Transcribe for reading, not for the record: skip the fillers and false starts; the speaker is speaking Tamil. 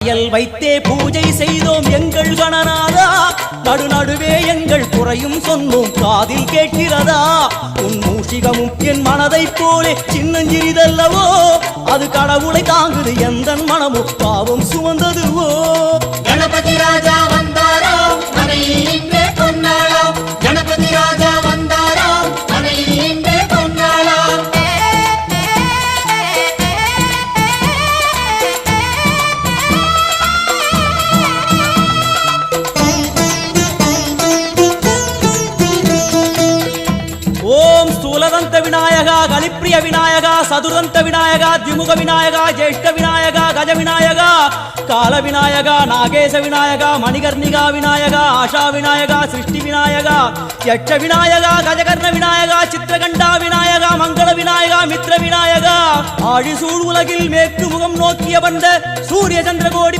படையல் வைத்தே பூஜை செய்தோம் எங்கள் கணநாதா. நடுநடுவே எங்கள் குறையும் சொன்னோம் காதில் கேட்கிறதா. உன் மூஷிகமும் என் மனதைப் போலே சின்னஞ்சிறிதல்லவோ, அது கடவுளை தாங்குது எந்த மனமும் பாவம் சுமந்ததுவோ. கணபதி ராஜா வந்தாரோ மனையில் இன்றே பொன்னாளோ. கணபதி ராஜா வந்தாரோ மனையில் இன்றே பொன்னாளோ. ஓம் ஸ்தூலதந்த விநாயகா, கலிப்பிரிய விநாயகா, சதுரந்த விநாயகா, திமுக விநாயகா, ஜேஷ்ட விநாயகா, கஜ விநாயகா, கால விநாயகா, நாகேச விநாயகா, மணிகர்ணிகா விநாயகா, ஆஷா விநாயகா, சிருஷ்டி விநாயகா, யட்ச விநாயகா, கஜகர்ண விநாயகா, சித்திரகண்டா விநாயகா, மங்கள விநாயகா, மித்ர விநாயகா. ஆழிசூழ் உலகில் மேற்கு முகம் நோக்கிய வந்த சூரிய சந்திரகோடி